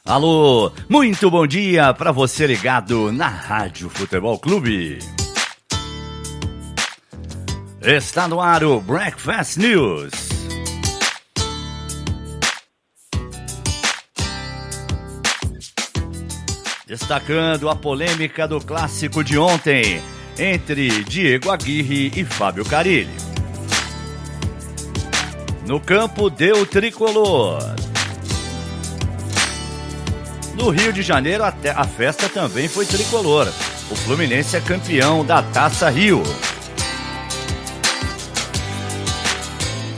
Alô, muito bom dia para você ligado na Rádio Futebol Clube. Está no ar o Breakfast News. Destacando a polêmica do clássico de ontem entre Diego Aguirre e Fábio Carille. No campo deu tricolor. No Rio de Janeiro, a festa também foi tricolor. O Fluminense é campeão da Taça Rio.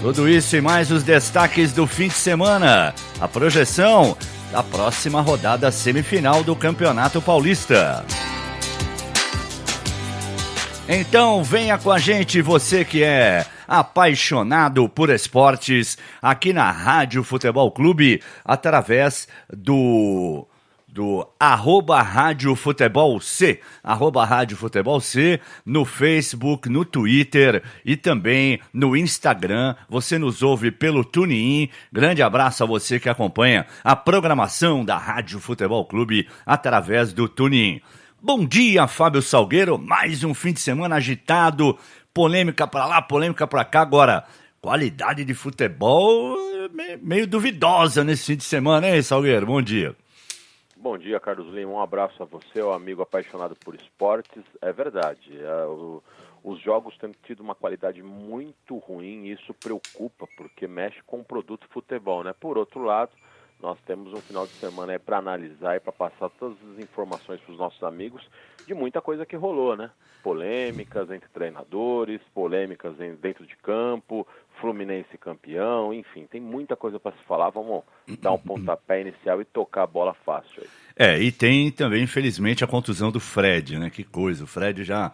Tudo isso e mais os destaques do fim de semana. A projeção da próxima rodada semifinal do Campeonato Paulista. Então venha com a gente, você que é apaixonado por esportes, aqui na Rádio Futebol Clube, através do @Rádio Futebol C, @Rádio Futebol C, no Facebook, no Twitter e também no Instagram. Você nos ouve pelo TuneIn. Grande abraço a você que acompanha a programação da Rádio Futebol Clube através do TuneIn. Bom dia, Fábio Salgueiro. Mais um fim de semana agitado, polêmica pra lá, polêmica pra cá. Agora, qualidade de futebol meio duvidosa nesse fim de semana, hein, Salgueiro? Bom dia. Bom dia, Carlos Lima. Um abraço a você, o amigo apaixonado por esportes. É verdade, os jogos têm tido uma qualidade muito ruim e isso preocupa, porque mexe com o produto futebol, né? Por outro lado, nós temos um final de semana aí para analisar e para passar todas as informações para os nossos amigos de muita coisa que rolou, né? Polêmicas entre treinadores, polêmicas dentro de campo, Fluminense campeão, enfim, tem muita coisa para se falar. Vamos dar um pontapé inicial e tocar a bola fácil aí. E tem também, infelizmente, a contusão do Fred, né? Que coisa, o Fred já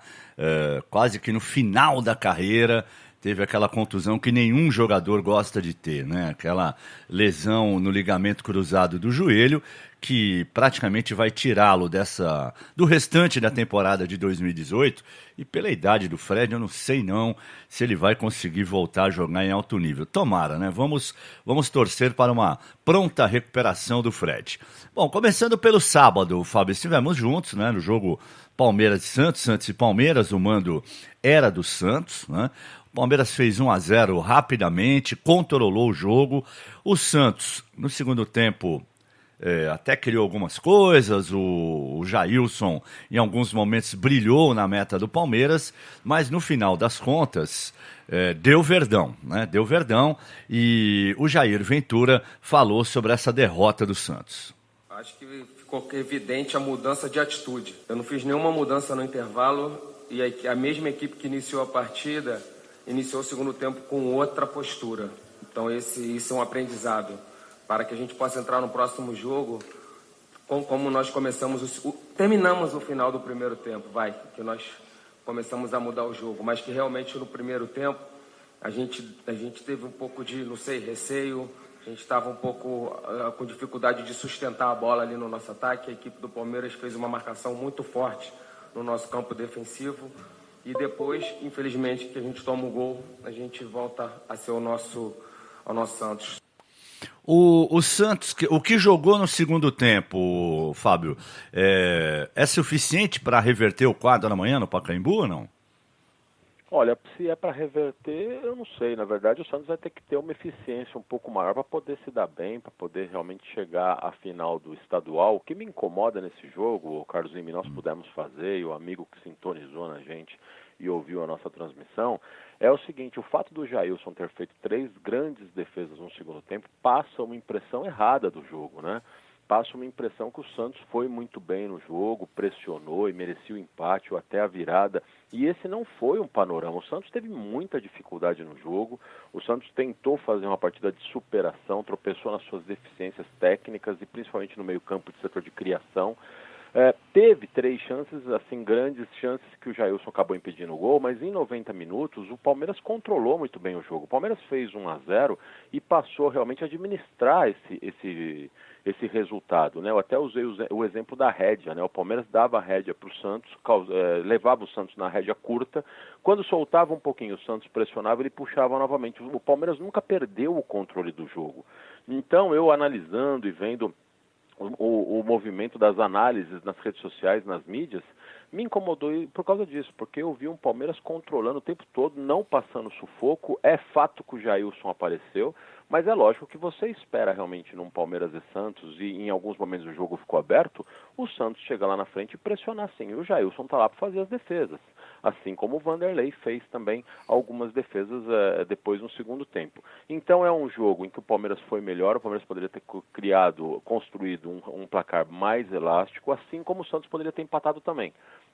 quase que no final da carreira teve aquela contusão que nenhum jogador gosta de ter, né? Aquela lesão no ligamento cruzado do joelho que praticamente vai tirá-lo do restante da temporada de 2018. E pela idade do Fred, eu não sei não se ele vai conseguir voltar a jogar em alto nível. Tomara, né? Vamos torcer para uma pronta recuperação do Fred. Bom, começando pelo sábado, Fábio, estivemos juntos, né? No jogo Palmeiras e Santos, Santos e Palmeiras, o mando era do Santos, né? O Palmeiras fez 1-0 rapidamente, controlou o jogo. O Santos, no segundo tempo, até criou algumas coisas. O Jailson, em alguns momentos, brilhou na meta do Palmeiras, mas no final das contas, deu Verdão, né? Deu Verdão e o Jair Ventura falou sobre essa derrota do Santos. Acho que ficou evidente a mudança de atitude. Eu não fiz nenhuma mudança no intervalo e a mesma equipe que iniciou a partida iniciou o segundo tempo com outra postura. Então isso é um aprendizado para que a gente possa entrar no próximo jogo como nós terminamos o final do primeiro tempo, que nós começamos a mudar o jogo, mas que realmente no primeiro tempo a gente teve um pouco de, receio, a gente estava um pouco com dificuldade de sustentar a bola ali no nosso ataque. A equipe do Palmeiras fez uma marcação muito forte no nosso campo defensivo. E depois, infelizmente, que a gente toma o gol, a gente volta a ser o nosso Santos. O Santos, o que jogou no segundo tempo, Fábio, é suficiente para reverter o quadro amanhã no Pacaembu ou não? Olha, se é para reverter, eu não sei. Na verdade, o Santos vai ter que ter uma eficiência um pouco maior para poder se dar bem, para poder realmente chegar à final do estadual. O que me incomoda nesse jogo, o Carlos Lima, nós pudemos fazer, e o amigo que sintonizou na gente e ouviu a nossa transmissão, é o seguinte: o fato do Jailson ter feito 3 grandes defesas no segundo tempo passa uma impressão errada do jogo, né? Passa uma impressão que o Santos foi muito bem no jogo, pressionou e merecia o empate ou até a virada, e esse não foi um panorama. O Santos teve muita dificuldade no jogo, o Santos tentou fazer uma partida de superação, tropeçou nas suas deficiências técnicas e principalmente no meio-campo de setor de criação. Teve 3 chances, assim, grandes chances que o Jailson acabou impedindo o gol, mas em 90 minutos o Palmeiras controlou muito bem o jogo. O Palmeiras fez 1-0 e passou realmente a administrar esse resultado, né? Eu até usei o exemplo da rédea, né? O Palmeiras dava a rédea para o Santos, levava o Santos na rédea curta, quando soltava um pouquinho o Santos pressionava, ele puxava novamente. O Palmeiras nunca perdeu o controle do jogo. Então, eu analisando e vendo o movimento das análises nas redes sociais, nas mídias, me incomodou por causa disso, porque eu vi um Palmeiras controlando o tempo todo, não passando sufoco. É fato que o Jailson apareceu, mas é lógico que você espera realmente num Palmeiras e Santos, e em alguns momentos o jogo ficou aberto, o Santos chega lá na frente e pressionar sim. E o Jailson tá lá para fazer as defesas, assim como o Vanderlei fez também algumas defesas depois no segundo tempo. Então é um jogo em que o Palmeiras foi melhor, o Palmeiras poderia ter construído um placar mais elástico, assim como o Santos poderia ter empatado também.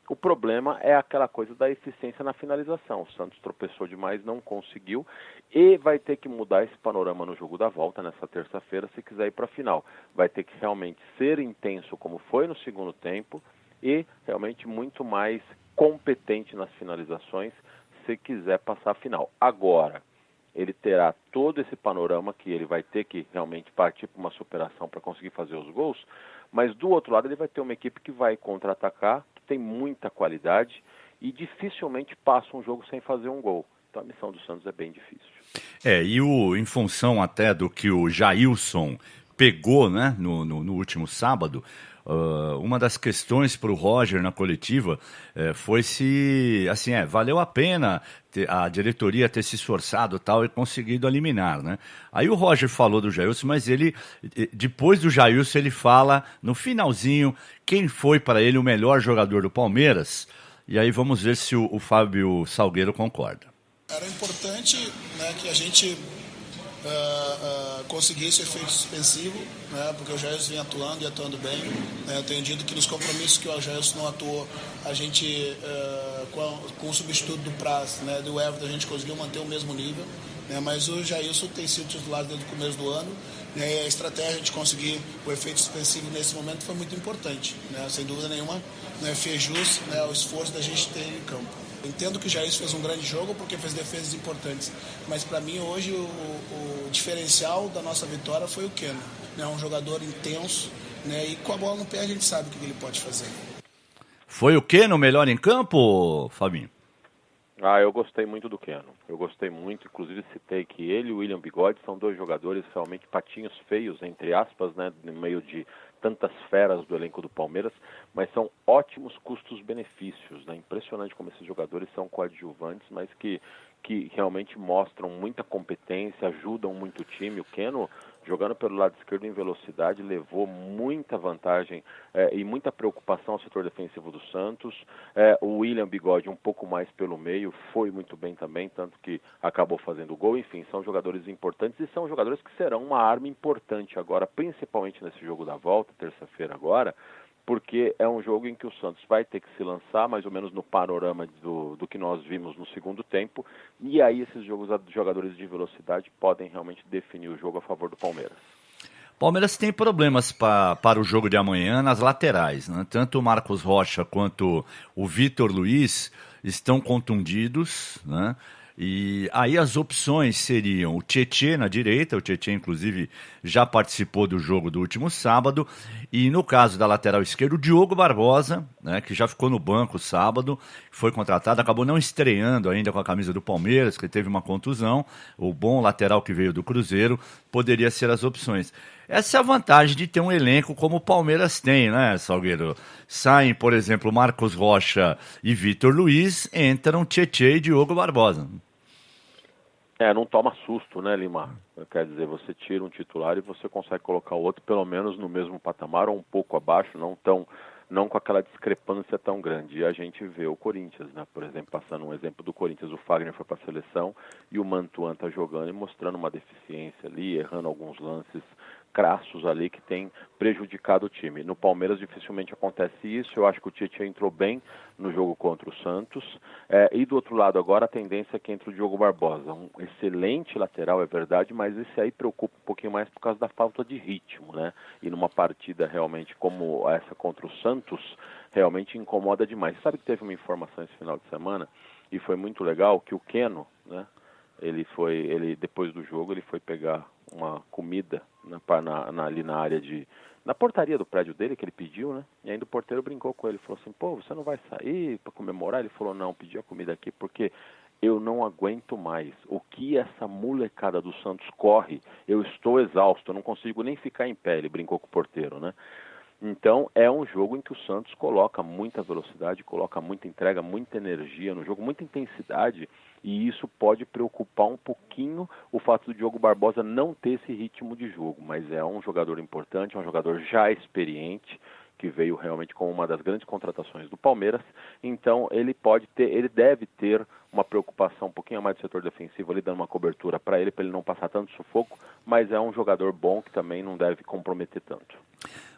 O problema é aquela coisa da eficiência na finalização. O Santos tropeçou demais, não conseguiu, e vai ter que mudar esse panorama no jogo da volta, nessa terça-feira, se quiser ir para a final. Vai ter que realmente ser intenso como foi no segundo tempo e realmente muito mais competente nas finalizações se quiser passar a final. Agora, ele terá todo esse panorama que ele vai ter que realmente partir para uma superação para conseguir fazer os gols, mas do outro lado ele vai ter uma equipe que vai contra-atacar, que tem muita qualidade e dificilmente passa um jogo sem fazer um gol. Então a missão do Santos é bem difícil. Em função até do que o Jailson pegou, né, no último sábado, uma das questões para o Roger na coletiva foi se, assim, valeu a pena a diretoria ter se esforçado tal e conseguido eliminar, né? Aí o Roger falou do Jailson, mas ele, depois do Jailson, ele fala no finalzinho quem foi para ele o melhor jogador do Palmeiras. E aí vamos ver se o Fábio Salgueiro concorda. Era importante, né, que a gente conseguisse o efeito suspensivo, né, porque o Jailson vinha atuando e atuando bem. Né, eu tenho dito que nos compromissos que o Jailson não atuou, a gente, com o substituto do Praz, né, do Everton, a gente conseguiu manter o mesmo nível. Né, mas o Jailson tem sido titular desde o começo do ano. Né, e a estratégia de conseguir o efeito suspensivo nesse momento foi muito importante. Né, sem dúvida nenhuma, né, fez jus, né, o esforço da gente ter em campo. Entendo que o Jailson fez um grande jogo porque fez defesas importantes, mas para mim hoje o diferencial da nossa vitória foi o Keno, né? Um jogador intenso, né? E com a bola no pé a gente sabe o que ele pode fazer. Foi o Keno melhor em campo, Fabinho? Eu gostei muito do Keno. Eu gostei muito, inclusive citei que ele e o William Bigode são dois jogadores realmente patinhos feios, entre aspas, né, no meio de tantas feras do elenco do Palmeiras, mas são ótimos custos-benefícios, né? Impressionante como esses jogadores são coadjuvantes, mas que realmente mostram muita competência, ajudam muito o time. O Keno, jogando pelo lado esquerdo em velocidade, levou muita vantagem e muita preocupação ao setor defensivo do Santos. O William Bigode um pouco mais pelo meio, foi muito bem também, tanto que acabou fazendo o gol. Enfim, são jogadores importantes e são jogadores que serão uma arma importante agora, principalmente nesse jogo da volta, terça-feira agora, porque é um jogo em que o Santos vai ter que se lançar mais ou menos no panorama do que nós vimos no segundo tempo, e aí esses jogadores de velocidade podem realmente definir o jogo a favor do Palmeiras. Palmeiras tem problemas para o jogo de amanhã nas laterais, né? Tanto o Marcos Rocha quanto o Vitor Luiz estão contundidos, né? E aí as opções seriam o Tietê na direita, o Tietê inclusive já participou do jogo do último sábado, e no caso da lateral esquerda, o Diogo Barbosa, né, que já ficou no banco sábado, foi contratado, acabou não estreando ainda com a camisa do Palmeiras, que teve uma contusão, o bom lateral que veio do Cruzeiro, poderia ser as opções. Essa é a vantagem de ter um elenco como o Palmeiras tem, né, Salgueiro? Saem, por exemplo, Marcos Rocha e Vitor Luiz, entram Tietê e Diogo Barbosa. Não toma susto, né, Lima? Quer dizer, você tira um titular e você consegue colocar o outro pelo menos no mesmo patamar ou um pouco abaixo, não com aquela discrepância tão grande. E a gente vê o Corinthians, né? Por exemplo, passando um exemplo do Corinthians, o Fagner foi para a seleção e o Mantuan está jogando e mostrando uma deficiência ali, errando alguns lances crassos ali que tem prejudicado o time. No Palmeiras dificilmente acontece isso. Eu acho que o Tietchan entrou bem no jogo contra o Santos. E do outro lado agora a tendência é que entre o Diogo Barbosa, um excelente lateral, é verdade, mas esse aí preocupa um pouquinho mais por causa da falta de ritmo, né? E numa partida realmente como essa contra o Santos, realmente incomoda demais. Sabe que teve uma informação esse final de semana e foi muito legal que o Keno, né? Ele depois do jogo ele foi pegar uma comida ali na área na portaria do prédio dele, que ele pediu, né? E ainda o porteiro brincou com ele, falou assim, pô, você não vai sair para comemorar? Ele falou, não, pedi a comida aqui porque eu não aguento mais. O que essa molecada do Santos corre, eu estou exausto, eu não consigo nem ficar em pé, ele brincou com o porteiro, né? Então, é um jogo em que o Santos coloca muita velocidade, coloca muita entrega, muita energia no jogo, muita intensidade, e isso pode preocupar um pouquinho o fato do Diogo Barbosa não ter esse ritmo de jogo, mas é um jogador importante, é um jogador já experiente, que veio realmente como uma das grandes contratações do Palmeiras, então ele deve ter uma preocupação um pouquinho mais do setor defensivo ali, dando uma cobertura para ele não passar tanto sufoco, mas é um jogador bom que também não deve comprometer tanto.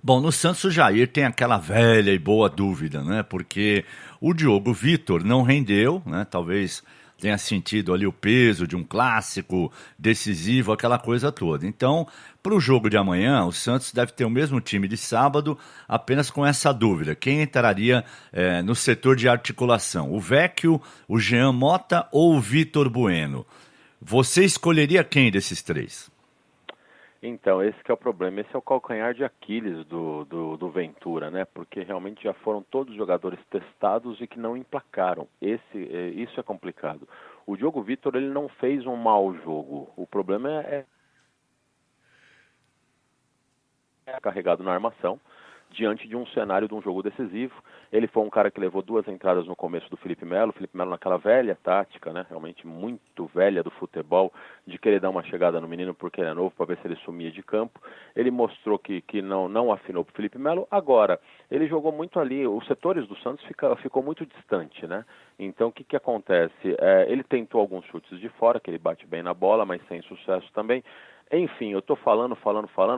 Bom, no Santos o Jair tem aquela velha e boa dúvida, né? Porque o Diogo Vitor não rendeu, né? Talvez tenha sentido ali o peso de um clássico decisivo, aquela coisa toda. Então, para o jogo de amanhã, o Santos deve ter o mesmo time de sábado, apenas com essa dúvida. Quem entraria no setor de articulação? O Vecchio, o Jean Mota ou o Vitor Bueno? Você escolheria quem desses três? Então, esse que é o problema, esse é o calcanhar de Aquiles do Ventura, né? Porque realmente já foram todos jogadores testados e que não emplacaram. Isso é complicado. O Diogo Vitor, ele não fez um mau jogo. O problema é carregado na armação, diante de um cenário de um jogo decisivo. Ele foi um cara que levou 2 entradas no começo do Felipe Melo. O Felipe Melo naquela velha tática, né, realmente muito velha do futebol, de querer dar uma chegada no menino porque ele é novo, para ver se ele sumia de campo. Ele mostrou que não afinou para o Felipe Melo. Agora, ele jogou muito ali, os setores do Santos ficou muito distante, né? Então, o que acontece? Ele tentou alguns chutes de fora, que ele bate bem na bola, mas sem sucesso também. Enfim, eu estou falando,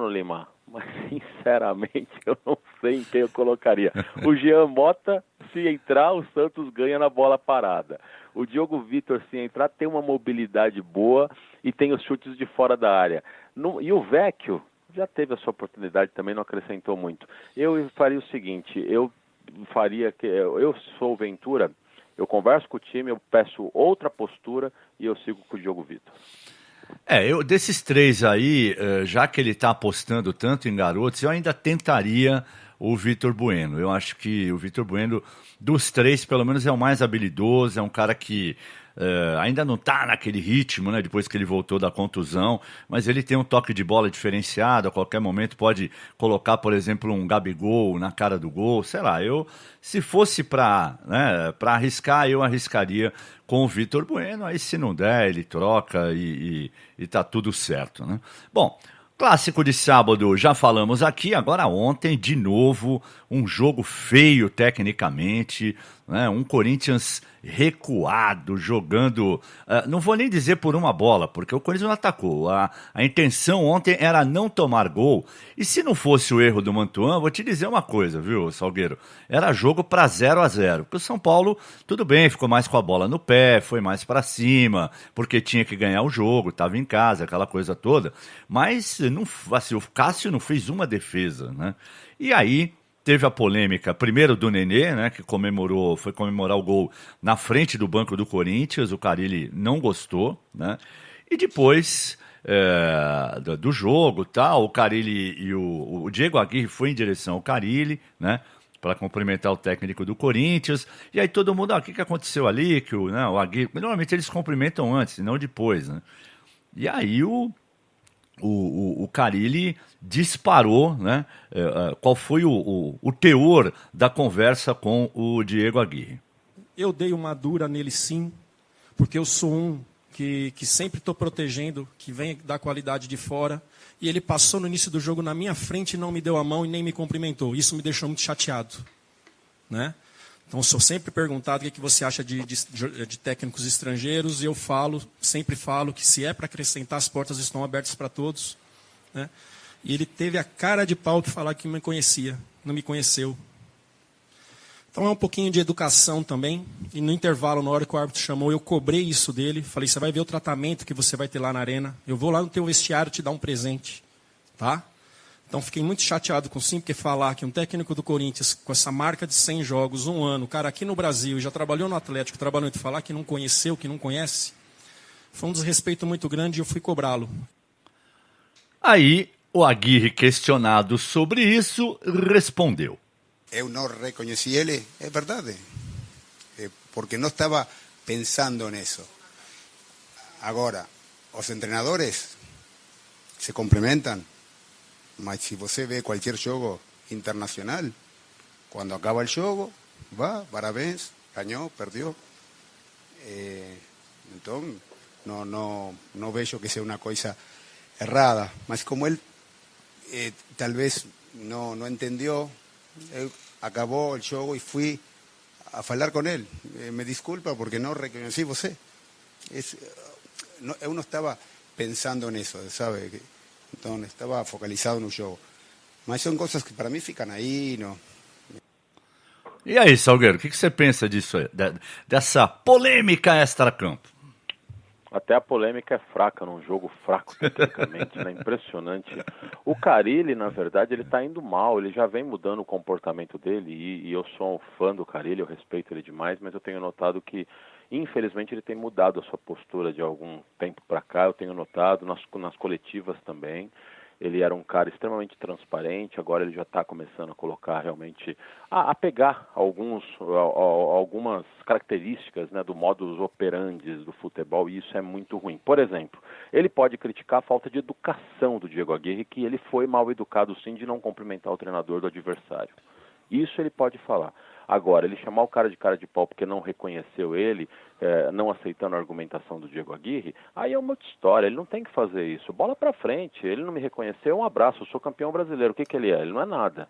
Lima, mas sinceramente eu não sei em quem eu colocaria. O Jean Mota, se entrar, o Santos ganha na bola parada. O Diogo Vitor, se entrar, tem uma mobilidade boa e tem os chutes de fora da área. E o Vecchio já teve a sua oportunidade, também não acrescentou muito. Eu faria o seguinte, eu sou o Ventura, eu converso com o time, eu peço outra postura e eu sigo com o Diogo Vitor. Desses três aí, já que ele está apostando tanto em garotos, eu ainda tentaria o Vitor Bueno. Eu acho que o Vitor Bueno, dos três, pelo menos é o mais habilidoso, é um cara que ainda não está naquele ritmo, né, depois que ele voltou da contusão, mas ele tem um toque de bola diferenciado, a qualquer momento pode colocar, por exemplo, um Gabigol na cara do gol, sei lá, se fosse para arriscar, eu arriscaria com o Vitor Bueno, aí se não der, ele troca e tá tudo certo, né? Bom, clássico de sábado, já falamos aqui, agora ontem, de novo, um jogo feio tecnicamente, né? Um Corinthians recuado, jogando, não vou nem dizer por uma bola, porque o Corinthians não atacou, a intenção ontem era não tomar gol, e se não fosse o erro do Mantuan, vou te dizer uma coisa, viu, Salgueiro, era jogo para 0-0, porque o São Paulo, tudo bem, ficou mais com a bola no pé, foi mais para cima, porque tinha que ganhar o jogo, estava em casa, aquela coisa toda, mas não, assim, o Cássio não fez uma defesa, né, e aí teve a polêmica, primeiro do Nenê, né, que foi comemorar o gol na frente do banco do Corinthians, o Carille não gostou, né, e depois do jogo, o Carille e o Diego Aguirre foi em direção ao Carille, né, para cumprimentar o técnico do Corinthians, e aí todo mundo, o que aconteceu ali, que o Aguirre, normalmente eles cumprimentam antes, não depois, né, e aí o Carille disparou, né? Qual foi o teor da conversa com o Diego Aguirre? Eu dei uma dura nele sim, porque eu sou um que sempre estou protegendo, que vem da qualidade de fora, e ele passou no início do jogo na minha frente e não me deu a mão e nem me cumprimentou. Isso me deixou muito chateado, né? Então, sou sempre perguntado o que você acha de técnicos estrangeiros, e eu sempre falo que se é para acrescentar, as portas estão abertas para todos, né? E ele teve a cara de pau de falar que me conhecia, não me conheceu. Então é um pouquinho de educação também, e no intervalo, na hora que o árbitro chamou, eu cobrei isso dele, falei, você vai ver o tratamento que você vai ter lá na arena, eu vou lá no teu vestiário te dar um presente, tá? Então fiquei muito chateado com sim, porque falar que um técnico do Corinthians, com essa marca de 100 jogos, 1 ano, o cara aqui no Brasil, já trabalhou no Atlético, trabalhou em falar que não conheceu, que não conhece, foi um desrespeito muito grande e eu fui cobrá-lo. Aí, o Aguirre, questionado sobre isso, respondeu. Eu não reconheci ele, é verdade, porque não estava pensando nisso. Agora, os treinadores se complementam, mas se você vê qualquer jogo internacional, quando acaba o jogo, parabéns, ganhou, perdeu. Então, não vejo que seja uma coisa errada, mas como ele talvez não entendeu, acabou o jogo e fui a falar com ele. Me desculpa porque não reconheci você. Eu não estava pensando nisso, sabe? Então, estava focalizado no jogo. Mas são coisas que para mim ficam aí, não... E aí, Salgueiro, o que você pensa disso aí, dessa polêmica extra-campo? Até a polêmica é fraca, num jogo fraco tecnicamente, né? Impressionante. O Carille, na verdade, ele tá indo mal, ele já vem mudando o comportamento dele, e eu sou um fã do Carille, eu respeito ele demais, mas eu tenho notado que, infelizmente, ele tem mudado a sua postura de algum tempo para cá, eu tenho notado, nas coletivas também. Ele era um cara extremamente transparente, agora ele já está começando a colocar realmente, a pegar algumas características, né, do modus operandi do futebol, e isso é muito ruim. Por exemplo, ele pode criticar a falta de educação do Diego Aguirre, que ele foi mal educado sim de não cumprimentar o treinador do adversário. Isso ele pode falar. Agora, ele chamar o cara de pau porque não reconheceu ele, não aceitando a argumentação do Diego Aguirre, aí é uma outra história, ele não tem que fazer isso. Bola pra frente, ele não me reconheceu, um abraço, eu sou campeão brasileiro, o que ele é? Ele não é nada.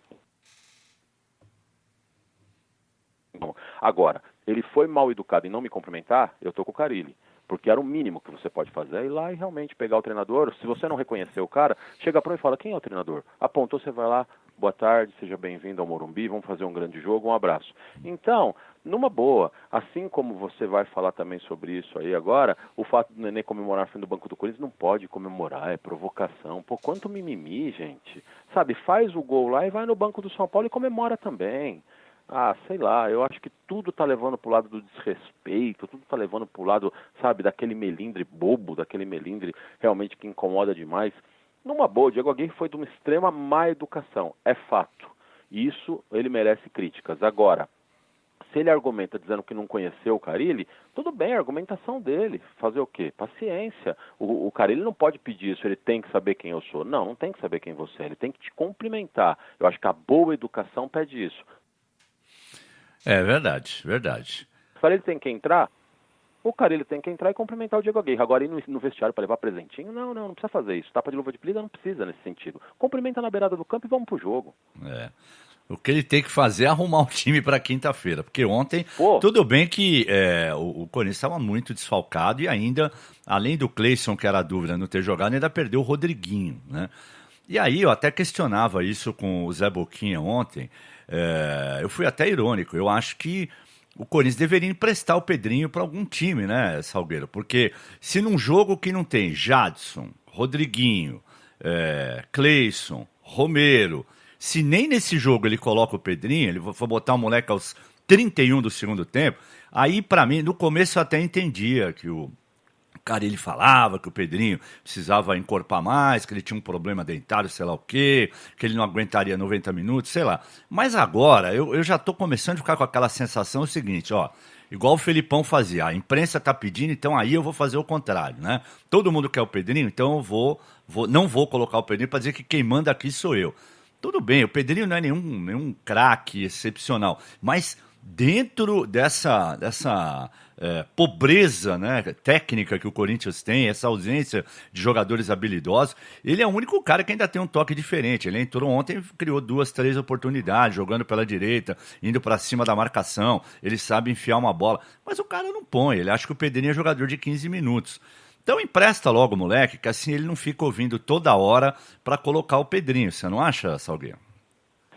Bom, agora, ele foi mal educado em não me cumprimentar, eu tô com o Carille. Porque era o mínimo que você pode fazer, é ir lá e realmente pegar o treinador. Se você não reconhecer o cara, chega para ele e fala, quem é o treinador? Apontou, você vai lá, boa tarde, seja bem-vindo ao Morumbi, vamos fazer um grande jogo, um abraço. Então, numa boa, assim como você vai falar também sobre isso aí agora, o fato do Nenê comemorar na frente do banco do Corinthians não pode comemorar, é provocação. Pô, quanto mimimi, gente. Sabe, faz o gol lá e vai no banco do São Paulo e comemora também. Ah, sei lá, eu acho que tudo tá levando pro lado do desrespeito, tudo tá levando pro lado, sabe, daquele melindre bobo, daquele melindre realmente que incomoda demais. Numa boa, o Diego Aguirre foi de uma extrema má educação, é fato. E isso ele merece críticas. Agora, se ele argumenta dizendo que não conheceu o Carille, tudo bem, a argumentação dele. Fazer o quê? Paciência. O Carille não pode pedir isso, ele tem que saber quem eu sou. Não tem que saber quem você é, ele tem que te cumprimentar. Eu acho que a boa educação pede isso. É verdade, verdade. O Carille tem que entrar, o Carille tem que entrar e cumprimentar o Diego Aguirre. Agora ir no vestiário para levar presentinho, não precisa fazer isso. Tapa de luva de pelida não precisa nesse sentido. Cumprimenta na beirada do campo e vamos pro jogo. O que ele tem que fazer é arrumar o time para quinta-feira, porque ontem, tudo bem que o Corinthians estava muito desfalcado e ainda, além do Cleison, que era a dúvida não ter jogado, ainda perdeu o Rodriguinho, né? E aí eu até questionava isso com o Zé Boquinha ontem. Eu fui até irônico, eu acho que o Corinthians deveria emprestar o Pedrinho para algum time, né, Salgueiro? Porque se num jogo que não tem Jadson, Rodriguinho, Cleison, Romero, se nem nesse jogo ele coloca o Pedrinho, ele for botar o moleque aos 31 do segundo tempo, aí para mim, no começo eu até entendia que o cara, ele falava que o Pedrinho precisava encorpar mais, que ele tinha um problema dentário, sei lá o quê, que ele não aguentaria 90 minutos, sei lá. Mas agora, eu já tô começando a ficar com aquela sensação o seguinte, ó, igual o Felipão fazia, a imprensa tá pedindo, então aí eu vou fazer o contrário, né? Todo mundo quer o Pedrinho, então eu não vou colocar o Pedrinho para dizer que quem manda aqui sou eu. Tudo bem, o Pedrinho não é nenhum craque excepcional, mas dentro dessa pobreza, né, técnica que o Corinthians tem, essa ausência de jogadores habilidosos, ele é o único cara que ainda tem um toque diferente. Ele entrou ontem, criou 2, 3 oportunidades, jogando pela direita, indo para cima da marcação, ele sabe enfiar uma bola, mas o cara não põe, ele acha que o Pedrinho é jogador de 15 minutos. Então empresta logo o moleque, que assim ele não fica ouvindo toda hora para colocar o Pedrinho, você não acha, Salgueiro?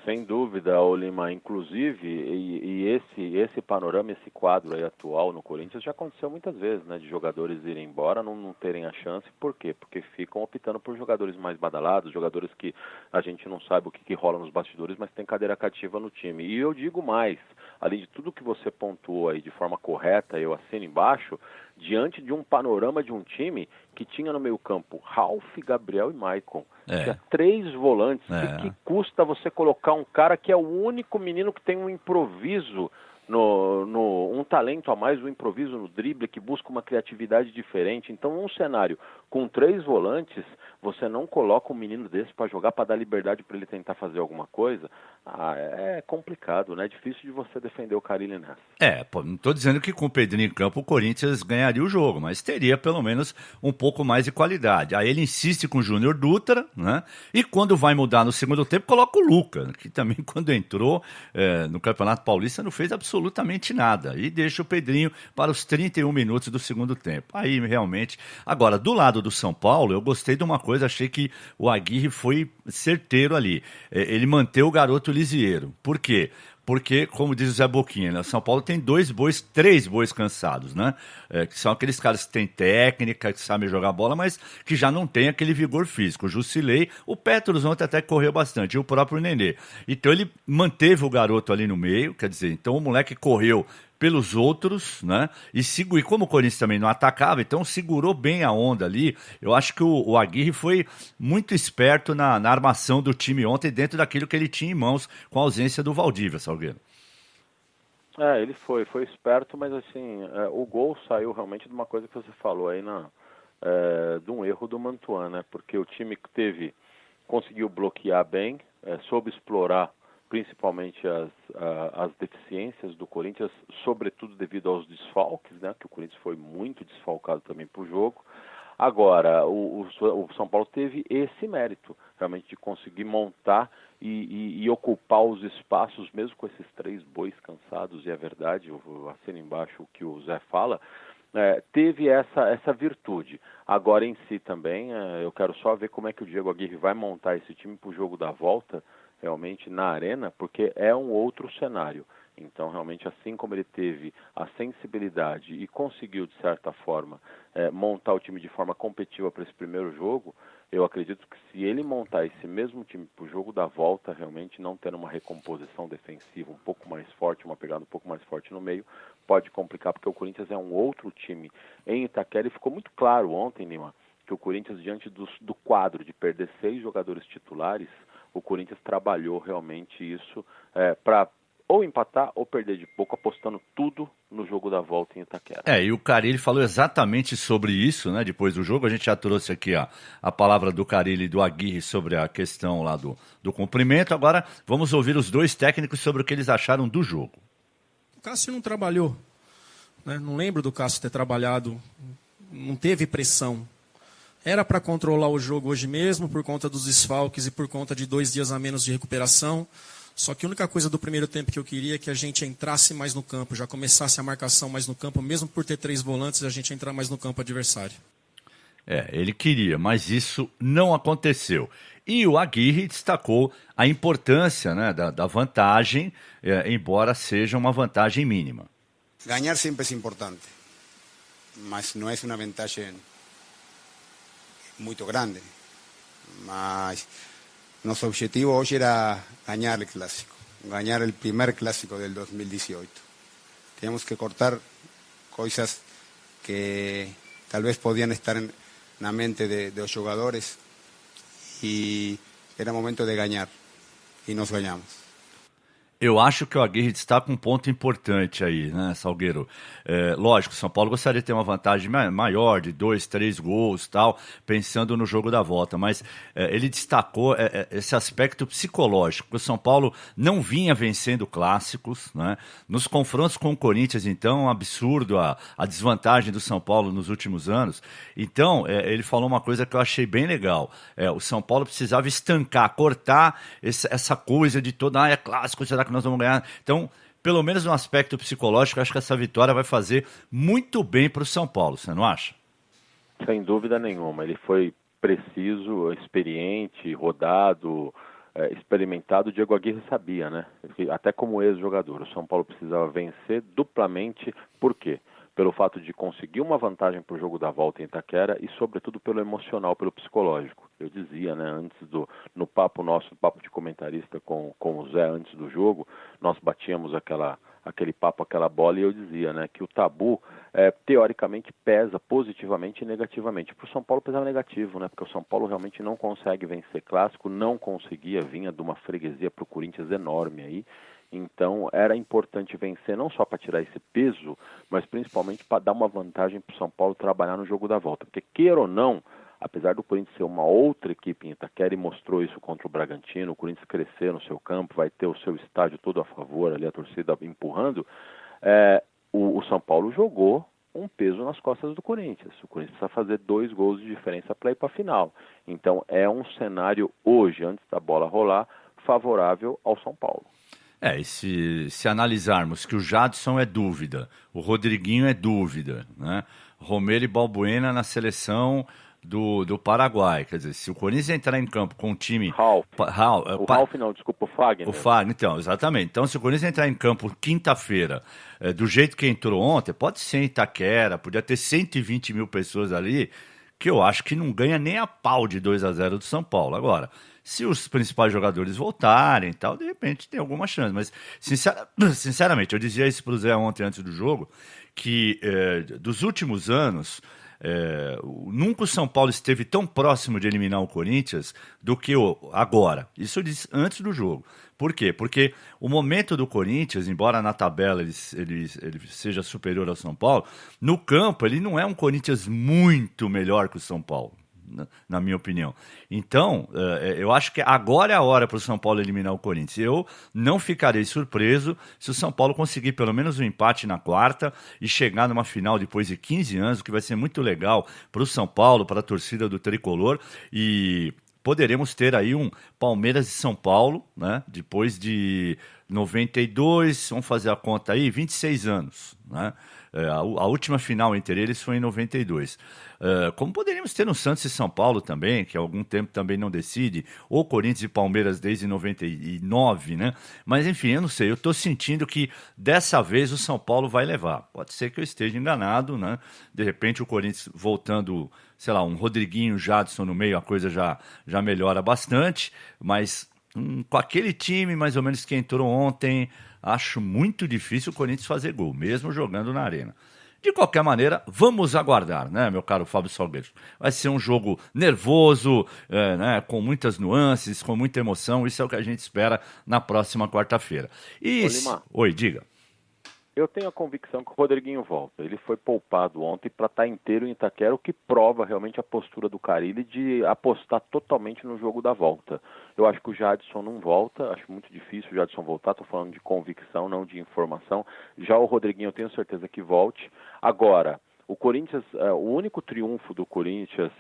Sem dúvida, Lima. Inclusive, esse panorama, esse quadro aí atual no Corinthians já aconteceu muitas vezes, né? De jogadores irem embora, não terem a chance. Por quê? Porque ficam optando por jogadores mais badalados, jogadores que a gente não sabe o que rola nos bastidores, mas tem cadeira cativa no time. E eu digo mais, além de tudo que você pontuou aí de forma correta, eu assino embaixo, diante de um panorama de um time que tinha no meio campo Ralf, Gabriel e Maicon. Tinha 3 volantes. Que custa você colocar um cara que é o único menino que tem um improviso um talento a mais, um improviso no drible que busca uma criatividade diferente. Então, num cenário com 3 volantes, você não coloca um menino desse para jogar, para dar liberdade para ele tentar fazer alguma coisa. É complicado, né? É difícil de você defender o Carille nessa. Não estou dizendo que com o Pedrinho em campo o Corinthians ganharia o jogo, mas teria pelo menos um pouco mais de qualidade. Aí ele insiste com o Júnior Dutra, né? E quando vai mudar no segundo tempo, coloca o Luca, que também quando entrou no Campeonato Paulista não fez absolutamente nada. E deixa o Pedrinho para os 31 minutos do segundo tempo. Aí realmente... Agora, do lado do São Paulo, eu gostei de uma coisa, achei que o Aguirre foi certeiro ali. Ele manteve o garoto Lisieiro. Por quê? Porque, como diz o Zé Boquinha, né? São Paulo tem 3 bois cansados, né? Que são aqueles caras que têm técnica, que sabem jogar bola, mas que já não tem aquele vigor físico. O Jusilei, o Petros ontem até correu bastante, e o próprio Nenê. Então ele manteve o garoto ali no meio, quer dizer, então o moleque correu pelos outros, né? E como o Corinthians também não atacava, então segurou bem a onda ali. Eu acho que o Aguirre foi muito esperto na armação do time ontem, dentro daquilo que ele tinha em mãos, com a ausência do Valdívia, Salgueiro. Ele foi esperto, mas assim, o gol saiu realmente de uma coisa que você falou aí, de um erro do Mantuan, né? Porque o time que conseguiu bloquear bem, soube explorar principalmente as deficiências do Corinthians, sobretudo devido aos desfalques, né? Que o Corinthians foi muito desfalcado também para o jogo. Agora, o São Paulo teve esse mérito, realmente, de conseguir montar e ocupar os espaços, mesmo com esses 3 bois cansados, e é verdade, eu assino embaixo o que o Zé fala, teve essa virtude. Agora, em si também, eu quero só ver como é que o Diego Aguirre vai montar esse time para o jogo da volta, realmente, na arena, porque é um outro cenário. Então, realmente, assim como ele teve a sensibilidade e conseguiu, de certa forma, montar o time de forma competitiva para esse primeiro jogo, eu acredito que se ele montar esse mesmo time para o jogo da volta, realmente não tendo uma recomposição defensiva um pouco mais forte, uma pegada um pouco mais forte no meio, pode complicar, porque o Corinthians é um outro time em Itaquera, e ficou muito claro ontem, Lima, que o Corinthians, diante do quadro de perder 6 jogadores titulares, o Corinthians trabalhou realmente isso para ou empatar ou perder de pouco, apostando tudo no jogo da volta em Itaquera. E o Carille falou exatamente sobre isso, né? Depois do jogo, a gente já trouxe aqui a palavra do Carille e do Aguirre sobre a questão lá do cumprimento. Agora vamos ouvir os 2 técnicos sobre o que eles acharam do jogo. O Cássio não trabalhou, né? Não lembro do Cássio ter trabalhado, não teve pressão. Era para controlar o jogo hoje mesmo, por conta dos desfalques e por conta de 2 dias a menos de recuperação. Só que a única coisa do primeiro tempo que eu queria é que a gente entrasse mais no campo, já começasse a marcação mais no campo, mesmo por ter 3 volantes, a gente entrar mais no campo adversário. Ele queria, mas isso não aconteceu. E o Aguirre destacou a importância, né, da vantagem, embora seja uma vantagem mínima. Ganhar sempre é importante, mas não é uma vantagem muito grande. Mas nosso objetivo hoje era ganhar o clássico, ganhar o primeiro clássico del 2018. Teníamos que cortar coisas que talvez podiam estar na mente de los jogadores, e era momento de ganhar, e nós ganhamos. Eu acho que o Aguirre destaca um ponto importante aí, né, Salgueiro? Lógico, o São Paulo gostaria de ter uma vantagem maior, de 2, 3 gols e tal, pensando no jogo da volta, mas ele destacou esse aspecto psicológico, que o São Paulo não vinha vencendo clássicos, né? Nos confrontos com o Corinthians, então, é um absurdo a desvantagem do São Paulo nos últimos anos. Então, ele falou uma coisa que eu achei bem legal. O São Paulo precisava estancar, cortar essa coisa de toda, é clássico, será que nós vamos ganhar? Então, pelo menos no aspecto psicológico, acho que essa vitória vai fazer muito bem para o São Paulo, você não acha? Sem dúvida nenhuma, ele foi preciso, experiente, rodado, experimentado. O Diego Aguirre sabia, né? Até como ex-jogador, o São Paulo precisava vencer duplamente. Por quê? Pelo fato de conseguir uma vantagem para o jogo da volta em Itaquera e, sobretudo, pelo emocional, pelo psicológico. Eu dizia, né, no papo de comentarista com o Zé antes do jogo, nós batíamos aquele papo, aquela bola, e eu dizia, né, que o tabu, teoricamente, pesa positivamente e negativamente. Para o São Paulo pesava negativo, né, porque o São Paulo realmente não consegue vencer clássico, não conseguia, vinha de uma freguesia para o Corinthians enorme aí, Então era importante vencer não só para tirar esse peso, mas principalmente para dar uma vantagem para o São Paulo trabalhar no jogo da volta. Porque queira ou não, apesar do Corinthians ser uma outra equipe em Itaquera e mostrou isso contra o Bragantino, o Corinthians crescer no seu campo, vai ter o seu estádio todo a favor, ali a torcida empurrando, o São Paulo jogou um peso nas costas do Corinthians. O Corinthians precisa fazer 2 gols de diferença para ir para a final. Então é um cenário hoje, antes da bola rolar, favorável ao São Paulo. E se analisarmos que o Jadson é dúvida, o Rodriguinho é dúvida, né? Romero e Balbuena na seleção do Paraguai. Quer dizer, se o Corinthians entrar em campo com um time... Ralf não, desculpa, o Fagner. O Fagner, então, exatamente. Então, se o Corinthians entrar em campo quinta-feira, do jeito que entrou ontem, pode ser em Itaquera, podia ter 120 mil pessoas ali, que eu acho que não ganha nem a pau de 2-0 do São Paulo. Agora, se os principais jogadores voltarem e tal, de repente tem alguma chance. Mas, sinceramente, eu dizia isso para o Zé ontem, antes do jogo, que dos últimos anos, nunca o São Paulo esteve tão próximo de eliminar o Corinthians do que agora. Isso eu disse antes do jogo. Por quê? Porque o momento do Corinthians, embora na tabela ele seja superior ao São Paulo, no campo ele não é um Corinthians muito melhor que o São Paulo, na minha opinião. Então, eu acho que agora é a hora para o São Paulo eliminar o Corinthians. Eu não ficarei surpreso se o São Paulo conseguir pelo menos um empate na quarta e chegar numa final depois de 15 anos, o que vai ser muito legal para o São Paulo, para a torcida do Tricolor, e poderemos ter aí um Palmeiras e São Paulo, né? Depois de 92, vamos fazer a conta aí, 26 anos, né? A última final entre eles foi em 92. Como poderíamos ter no Santos e São Paulo também, que há algum tempo também não decide, ou Corinthians e Palmeiras desde 99, né? Mas enfim, eu não sei, eu estou sentindo que dessa vez o São Paulo vai levar. Pode ser que eu esteja enganado, né? De repente o Corinthians voltando, sei lá, um Rodriguinho, Jadson no meio, a coisa já melhora bastante, mas com aquele time mais ou menos que entrou ontem, acho muito difícil o Corinthians fazer gol, mesmo jogando na arena. De qualquer maneira, vamos aguardar, né, meu caro Fábio Salgueiro? Vai ser um jogo nervoso, né, com muitas nuances, com muita emoção. Isso é o que a gente espera na próxima quarta-feira. Oi, diga. Eu tenho a convicção que o Rodriguinho volta. Ele foi poupado ontem para estar inteiro em Itaquera, o que prova realmente a postura do Carille de apostar totalmente no jogo da volta. Eu acho que o Jadson não volta, acho muito difícil o Jadson voltar, estou falando de convicção, não de informação. Já o Rodriguinho eu tenho certeza que volte. Agora, o Corinthians, o único triunfo do Corinthians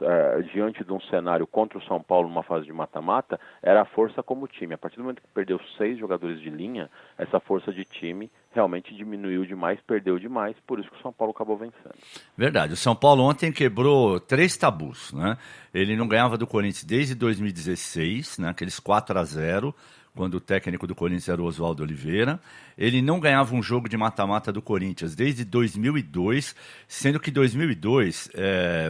diante de um cenário contra o São Paulo numa fase de mata-mata era a força como time. A partir do momento que perdeu 6 jogadores de linha, essa força de time realmente diminuiu demais, perdeu demais, por isso que o São Paulo acabou vencendo. Verdade, o São Paulo ontem quebrou 3 tabus, né? Ele não ganhava do Corinthians desde 2016, né? Aqueles 4-0, quando o técnico do Corinthians era o Oswaldo Oliveira. Ele não ganhava um jogo de mata-mata do Corinthians desde 2002, sendo que 2002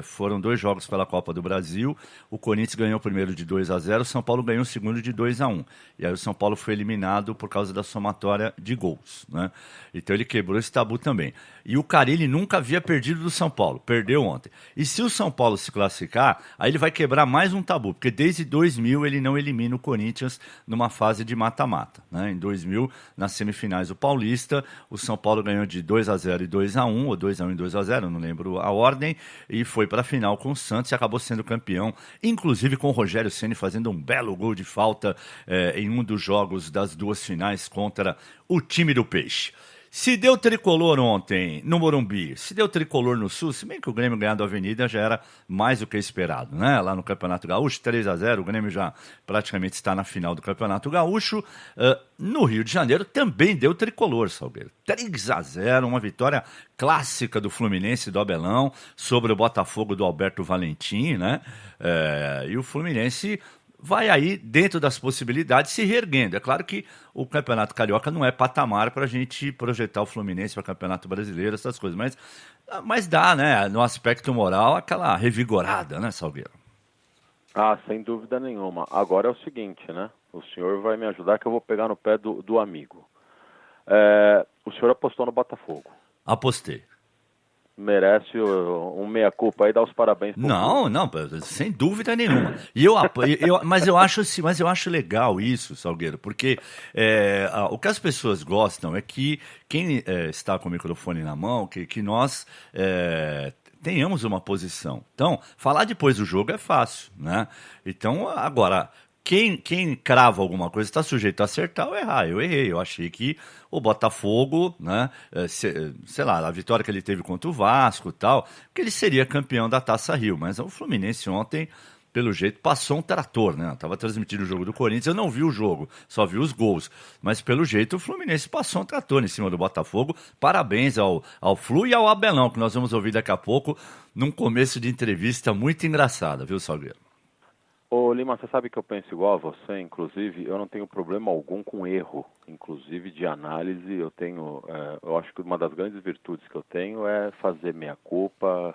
foram 2 jogos pela Copa do Brasil. O Corinthians ganhou o primeiro de 2-0, o São Paulo ganhou o segundo de 2-1. E aí o São Paulo foi eliminado por causa da somatória de gols, né? Então ele quebrou esse tabu também. E o Carille nunca havia perdido do São Paulo, perdeu ontem. E se o São Paulo se classificar, aí ele vai quebrar mais um tabu, porque desde 2000 ele não elimina o Corinthians numa fase de mata-mata, né? Em 2000, nas semifinais do Paulista, o São Paulo ganhou de 2-0 e 2-1, ou 2-1 e 2-0, não lembro a ordem, e foi para a final com o Santos e acabou sendo campeão, inclusive com o Rogério Ceni fazendo um belo gol de falta em um dos jogos das 2 finais contra o time do Peixe. Se deu tricolor ontem no Morumbi, se deu tricolor no Sul, se bem que o Grêmio ganhar do Avenida já era mais do que esperado, né? Lá no Campeonato Gaúcho, 3-0, o Grêmio já praticamente está na final do Campeonato Gaúcho. No Rio de Janeiro também deu tricolor, Salgueiro. 3-0, uma vitória clássica do Fluminense do Abelão sobre o Botafogo do Alberto Valentim, né? E o Fluminense vai aí, dentro das possibilidades, se reerguendo. É claro que o Campeonato Carioca não é patamar para a gente projetar o Fluminense para o Campeonato Brasileiro, essas coisas, mas dá, né, no aspecto moral, aquela revigorada, né, Salgueiro? Sem dúvida nenhuma. Agora é o seguinte, né, o senhor vai me ajudar que eu vou pegar no pé do amigo. O senhor apostou no Botafogo? Apostei. merece um meia-culpa aí, dar os parabéns pro Não, sem dúvida nenhuma. Mas eu acho legal isso, Salgueiro, porque o que as pessoas gostam é que quem está com o microfone na mão, que nós tenhamos uma posição. Então, falar depois do jogo é fácil, né? Então, agora, quem crava alguma coisa está sujeito a acertar ou errar. Eu errei, eu achei que o Botafogo, né, sei lá, a vitória que ele teve contra o Vasco e tal, que ele seria campeão da Taça Rio, mas o Fluminense ontem, pelo jeito, passou um trator, né? Estava transmitindo o jogo do Corinthians, eu não vi o jogo, só vi os gols, mas pelo jeito o Fluminense passou um trator em cima do Botafogo. Parabéns ao Flu e ao Abelão, que nós vamos ouvir daqui a pouco, num começo de entrevista muito engraçada, viu, Salgueiro? Ô Lima, você sabe que eu penso igual a você, inclusive eu não tenho problema algum com erro, inclusive de análise. Eu acho que uma das grandes virtudes que eu tenho é fazer meia-culpa,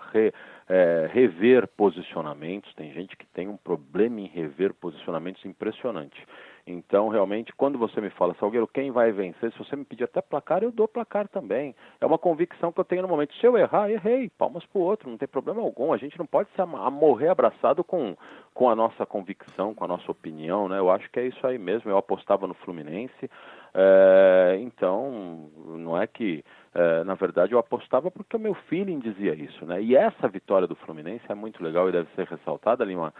rever posicionamentos. Tem gente que tem um problema em rever posicionamentos impressionante. Então, realmente, quando você me fala, Salgueiro, quem vai vencer? Se você me pedir até placar, eu dou placar também. É uma convicção que eu tenho no momento. Se eu errar, errei. Palmas pro outro, não tem problema algum. A gente não pode se morrer abraçado com a nossa convicção, com a nossa opinião, né? Eu acho que é isso aí mesmo. Eu apostava no Fluminense. Então, não é que... na verdade, eu apostava porque o meu feeling dizia isso, né? E essa vitória do Fluminense é muito legal e deve ser ressaltada, Lima,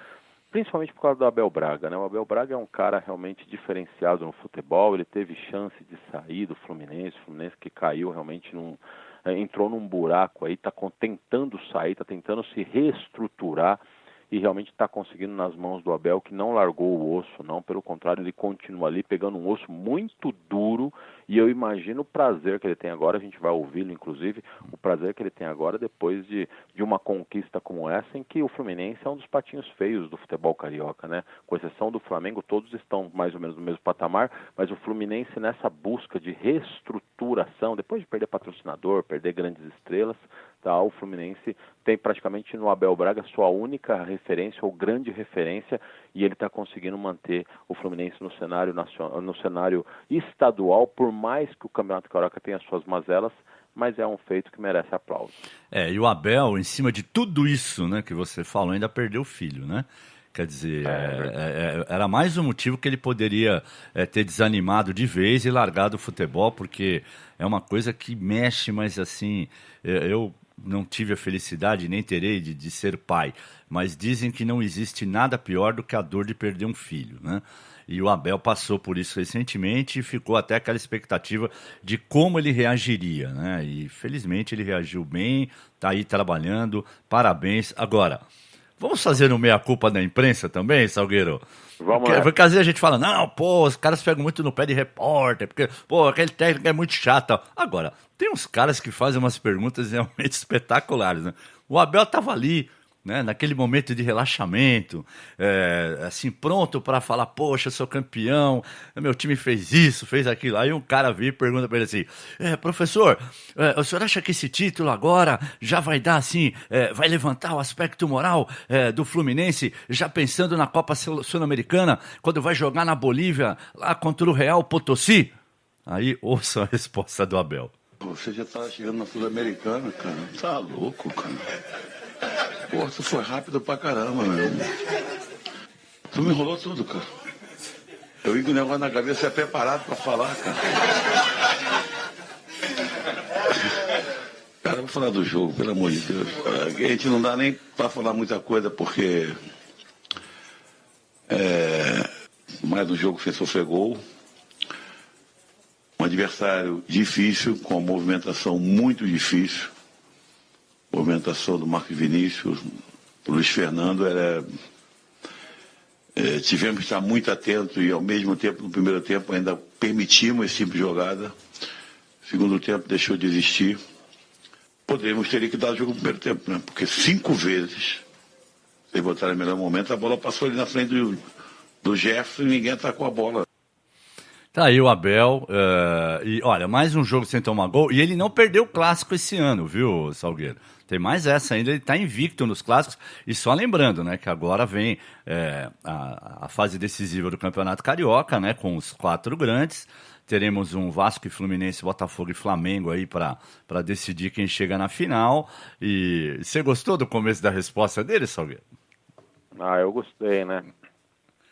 principalmente por causa do Abel Braga, né? O Abel Braga é um cara realmente diferenciado no futebol, ele teve chance de sair do Fluminense, o Fluminense que caiu realmente entrou num buraco aí, está tentando sair, está tentando se reestruturar e realmente está conseguindo nas mãos do Abel, que não largou o osso, não, pelo contrário, ele continua ali pegando um osso muito duro, e eu imagino o prazer que ele tem agora, a gente vai ouvi-lo inclusive, o prazer que ele tem agora depois de uma conquista como essa, em que o Fluminense é um dos patinhos feios do futebol carioca, né? Com exceção do Flamengo, todos estão mais ou menos no mesmo patamar, mas o Fluminense nessa busca de reestruturação, depois de perder patrocinador, perder grandes estrelas, tá? O Fluminense tem praticamente no Abel Braga sua única referência ou grande referência, e ele está conseguindo manter o Fluminense no cenário nacional, no cenário estadual, por mais que o Campeonato Carioca tenha suas mazelas, mas é um feito que merece aplauso. E o Abel, em cima de tudo isso, né, que você falou, ainda perdeu o filho, né? Quer dizer, era mais um motivo que ele poderia ter desanimado de vez e largado o futebol, porque é uma coisa que mexe, mas assim, eu não tive a felicidade, nem terei de ser pai, mas dizem que não existe nada pior do que a dor de perder um filho, né? E o Abel passou por isso recentemente e ficou até aquela expectativa de como ele reagiria, né? E felizmente ele reagiu bem, está aí trabalhando, parabéns. Agora, vamos fazer um meia-culpa da imprensa também, Salgueiro? Vamos lá. Porque às vezes a gente fala, não, pô, os caras pegam muito no pé de repórter, porque, pô, aquele técnico é muito chato. Agora, tem uns caras que fazem umas perguntas realmente espetaculares, né? O Abel estava ali, né, naquele momento de relaxamento, assim, pronto para falar, poxa, eu sou campeão, meu time fez isso, fez aquilo. Aí um cara vem e pergunta para ele assim, professor, o senhor acha que esse título agora já vai dar assim, vai levantar o aspecto moral do Fluminense, já pensando na Copa Sul-Americana, quando vai jogar na Bolívia, lá contra o Real Potosí? Aí ouça a resposta do Abel. Você já tá chegando na Sul-Americana, cara, tá louco, cara. Pô, tu foi rápido pra caramba, meu. Tu me enrolou tudo, cara. Eu ia com o negócio na cabeça, é preparado pra falar, cara. Cara, vou falar do jogo, pelo amor de Deus. A gente não dá nem pra falar muita coisa, porque... mais um jogo sem sofrer gol. Um adversário difícil, com uma movimentação muito difícil. Movimentação do Marcos Vinícius, do Luiz Fernando, tivemos que estar muito atentos e, ao mesmo tempo, no primeiro tempo, ainda permitimos esse tipo de jogada. Segundo tempo, deixou de existir. Teria que dar o jogo no primeiro tempo, né? Porque 5 vezes, sem botar no melhor momento, a bola passou ali na frente do Jefferson e ninguém atacou a bola. Tá aí o Abel, e olha, mais um jogo sem tomar gol, e ele não perdeu o clássico esse ano, viu, Salgueiro? Tem mais essa ainda, ele está invicto nos clássicos, e só lembrando, né, que agora vem a fase decisiva do Campeonato Carioca, né, com os 4 grandes, teremos um Vasco e Fluminense, Botafogo e Flamengo aí para decidir quem chega na final. E você gostou do começo da resposta dele, Salgueiro? Eu gostei, né?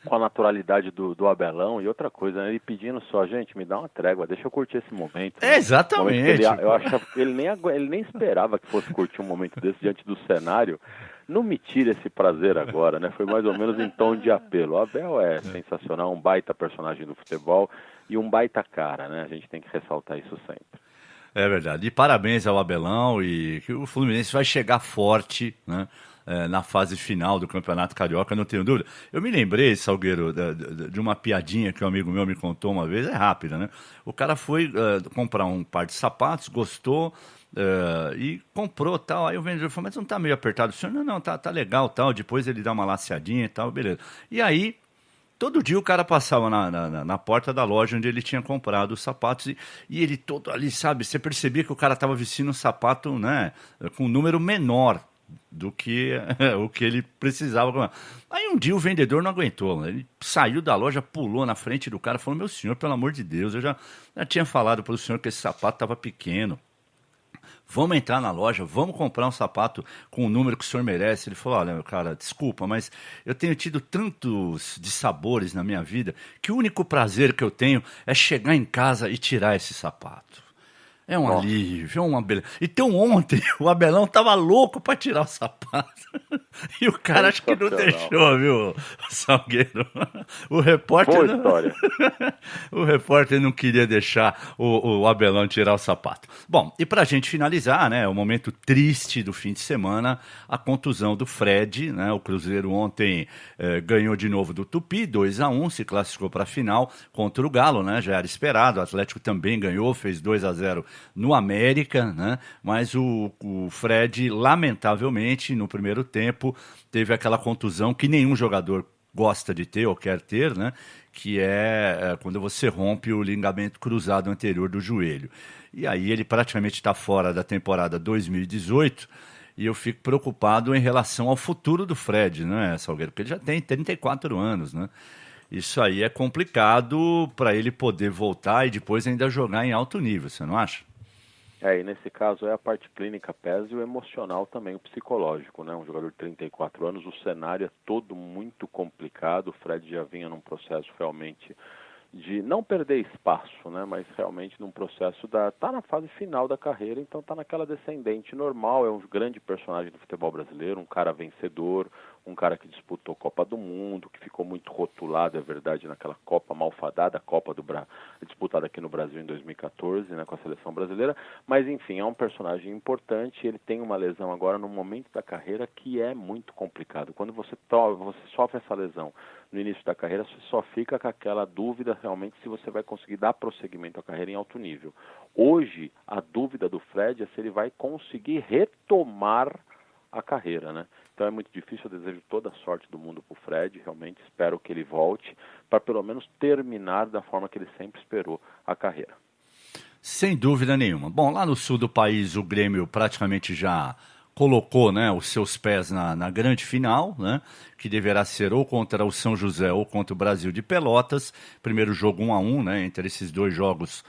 Com a naturalidade do Abelão e outra coisa, né? Ele pedindo só, gente, me dá uma trégua, deixa eu curtir esse momento. Né? Exatamente. Eu achava que ele nem esperava que fosse curtir um momento desse diante do cenário. Não me tire esse prazer agora, né? Foi mais ou menos em tom de apelo. O Abel é sensacional, um baita personagem do futebol e um baita cara, né? A gente tem que ressaltar isso sempre. É verdade. E parabéns ao Abelão e que o Fluminense vai chegar forte, né? Na fase final do Campeonato Carioca, não tenho dúvida. Eu me lembrei, Salgueiro, de uma piadinha que um amigo meu me contou uma vez, é rápida, né? O cara foi comprar um par de sapatos, gostou e comprou tal. Aí o vendedor falou, mas não tá meio apertado? O senhor, não, tá legal tal. Depois ele dá uma laceadinha e tal, beleza. E aí, todo dia o cara passava na porta da loja onde ele tinha comprado os sapatos e ele todo ali, sabe? Você percebia que o cara tava vestindo um sapato, né, com um número menor do que o que ele precisava. Aí um dia o vendedor não aguentou, né? Ele saiu da loja, pulou na frente do cara, falou, meu senhor, pelo amor de Deus, eu já tinha falado para o senhor que esse sapato estava pequeno. Vamos entrar na loja, vamos comprar um sapato com o número que o senhor merece. Ele falou, olha, meu cara, desculpa, mas eu tenho tido tantos dissabores na minha vida que o único prazer que eu tenho é chegar em casa e tirar esse sapato. É um alívio, é uma beleza. Então ontem o Abelão tava louco para tirar o sapato. E o cara acho que não deixou, viu, Salgueiro? O repórter. Boa história. O repórter não queria deixar o Abelão tirar o sapato. Bom, e pra gente finalizar, né, o momento triste do fim de semana, a contusão do Fred, né? O Cruzeiro ontem ganhou de novo do Tupi, 2-1, se classificou para a final contra o Galo, né? Já era esperado. O Atlético também ganhou, fez 2-0 no América, né? Mas o Fred, lamentavelmente, no primeiro tempo, teve aquela contusão que nenhum jogador gosta de ter ou quer ter, né? Que é quando você rompe o ligamento cruzado anterior do joelho. E aí ele praticamente está fora da temporada 2018 e eu fico preocupado em relação ao futuro do Fred, né, Salgueiro? Porque ele já tem 34 anos, né? Isso aí é complicado para ele poder voltar e depois ainda jogar em alto nível, você não acha? E nesse caso a parte clínica pesa e o emocional também, o psicológico, né? Um jogador de 34 anos, o cenário é todo muito complicado, o Fred já vinha num processo realmente de não perder espaço, né? Mas realmente num processo tá na fase final da carreira, então tá naquela descendente normal, é um grande personagem do futebol brasileiro, um cara vencedor, um cara que disputou Copa do Mundo, que ficou muito rotulado, é verdade, naquela Copa malfadada, a Copa disputada aqui no Brasil em 2014, né, com a seleção brasileira, mas enfim, é um personagem importante, ele tem uma lesão agora no momento da carreira que é muito complicado. Quando você sofre essa lesão no início da carreira, você só fica com aquela dúvida realmente se você vai conseguir dar prosseguimento à carreira em alto nível. Hoje, a dúvida do Fred é se ele vai conseguir retomar a carreira, né? Então é muito difícil, eu desejo toda a sorte do mundo para o Fred, realmente espero que ele volte para pelo menos terminar da forma que ele sempre esperou a carreira. Sem dúvida nenhuma. Bom, lá no sul do país o Grêmio praticamente já colocou, né, os seus pés na grande final, né, que deverá ser ou contra o São José ou contra o Brasil de Pelotas. Primeiro jogo 1-1, né, entre esses dois jogos,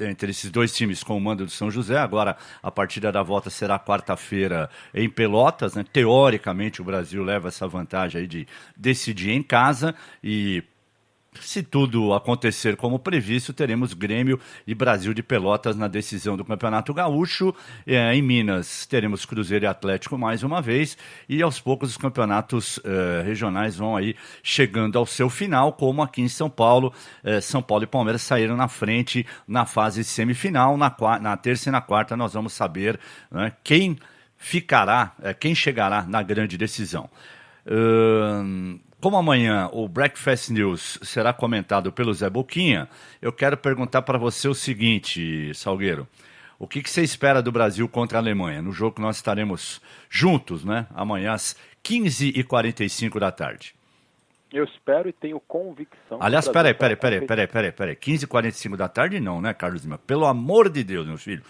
entre esses dois times com o mando do São José. Agora a partida da volta será quarta-feira em Pelotas, né? Teoricamente o Brasil leva essa vantagem aí de decidir em casa e se tudo acontecer como previsto, teremos Grêmio e Brasil de Pelotas na decisão do Campeonato Gaúcho. Em Minas, teremos Cruzeiro e Atlético mais uma vez. E aos poucos os campeonatos regionais vão aí chegando ao seu final, como aqui em São Paulo. São Paulo e Palmeiras saíram na frente na fase semifinal. Na terça e na quarta nós vamos saber, né, quem chegará na grande decisão. Como amanhã o Breakfast News será comentado pelo Zé Boquinha, eu quero perguntar para você o seguinte, Salgueiro. O que você espera do Brasil contra a Alemanha, no jogo que nós estaremos juntos, né? Amanhã às 15h45 da tarde. Eu espero e tenho convicção. Aliás, peraí. 15h45 da tarde não, né, Carlos Lima? Pelo amor de Deus, meu filho.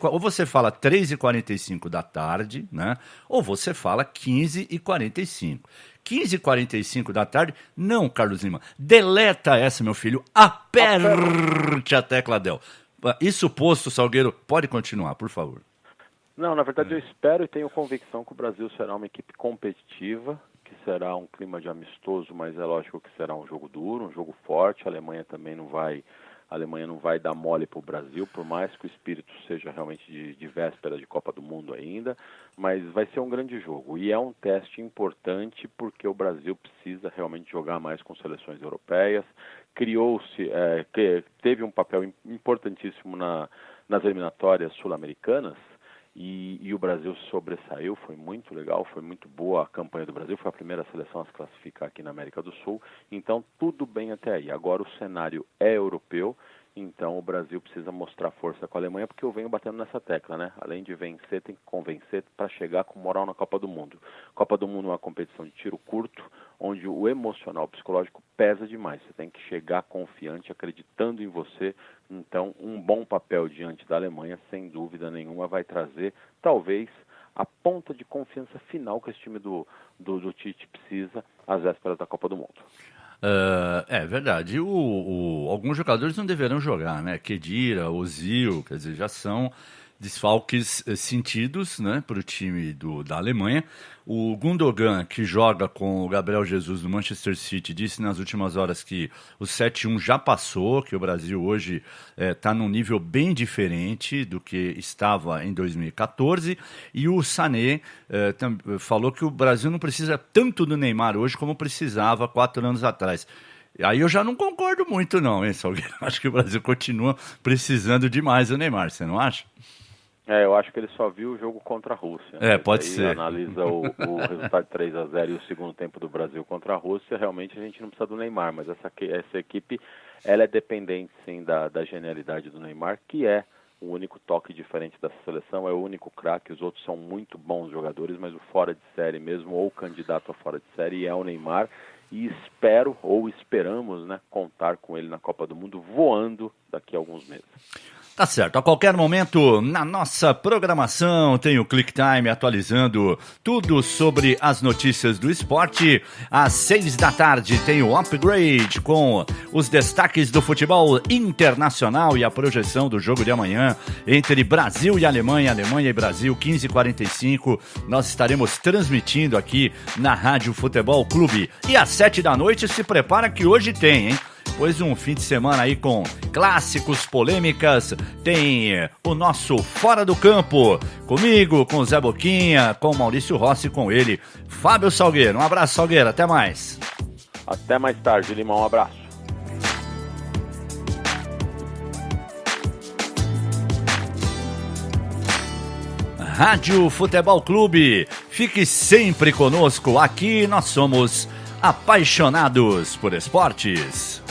Ou você fala 3h45 da tarde, né? Ou você fala 15h45. 15h45 da tarde. Não, Carlos Lima, deleta essa, meu filho, aperte a tecla Del. Isso posto, Salgueiro, pode continuar, por favor. Não, na verdade eu espero e tenho convicção que o Brasil será uma equipe competitiva, que será um clima de amistoso, mas é lógico que será um jogo duro, um jogo forte. A Alemanha também não vai dar mole para o Brasil, por mais que o espírito seja realmente de véspera de Copa do Mundo ainda, mas vai ser um grande jogo. E é um teste importante porque o Brasil precisa realmente jogar mais com seleções europeias. Teve um papel importantíssimo nas eliminatórias sul-americanas, e o Brasil sobressaiu, foi muito legal, foi muito boa a campanha do Brasil, foi a primeira seleção a se classificar aqui na América do Sul, então tudo bem até aí. Agora o cenário é europeu, então o Brasil precisa mostrar força com a Alemanha, porque eu venho batendo nessa tecla, né? Além de vencer, tem que convencer para chegar com moral na Copa do Mundo. Copa do Mundo é uma competição de tiro curto, onde o emocional, o psicológico pesa demais. Você tem que chegar confiante, acreditando em você. Então, um bom papel diante da Alemanha, sem dúvida nenhuma, vai trazer, talvez, a ponta de confiança final que esse time do Tite precisa às vésperas da Copa do Mundo. É verdade. Alguns jogadores não deverão jogar, né? Khedira, Ozil, quer dizer, já são desfalques sentidos, né, para o time da Alemanha. O Gundogan, que joga com o Gabriel Jesus do Manchester City, disse nas últimas horas que o 7-1 já passou, que o Brasil hoje está num nível bem diferente do que estava em 2014. E o Sané falou que o Brasil não precisa tanto do Neymar hoje como precisava 4 anos atrás. Aí eu já não concordo muito não, hein, Salgueiro? Acho que o Brasil continua precisando demais do Neymar, você não acha? Eu acho que ele só viu o jogo contra a Rússia. Pode ser. Analisa o resultado de 3-0 e o segundo tempo do Brasil contra a Rússia, realmente a gente não precisa do Neymar, mas essa equipe, ela é dependente sim da genialidade do Neymar, que é o único toque diferente dessa seleção, é o único craque, os outros são muito bons jogadores, mas o fora de série mesmo, ou o candidato a fora de série, é o Neymar, e esperamos, né, contar com ele na Copa do Mundo voando daqui a alguns meses. Tá certo, a qualquer momento na nossa programação tem o Click Time atualizando tudo sobre as notícias do esporte. Às 6 da tarde tem o Upgrade com os destaques do futebol internacional e a projeção do jogo de amanhã entre Brasil e Alemanha, Alemanha e Brasil, 15h45. Nós estaremos transmitindo aqui na Rádio Futebol Clube. E às 7 da noite se prepara que hoje tem, hein? Depois de um fim de semana aí com clássicos, polêmicas, tem o nosso Fora do Campo, comigo, com o Zé Boquinha, com o Maurício Rossi, com ele, Fábio Salgueiro. Um abraço, Salgueiro, até mais. Até mais tarde, Limão, um abraço. Rádio Futebol Clube, fique sempre conosco, aqui nós somos apaixonados por esportes.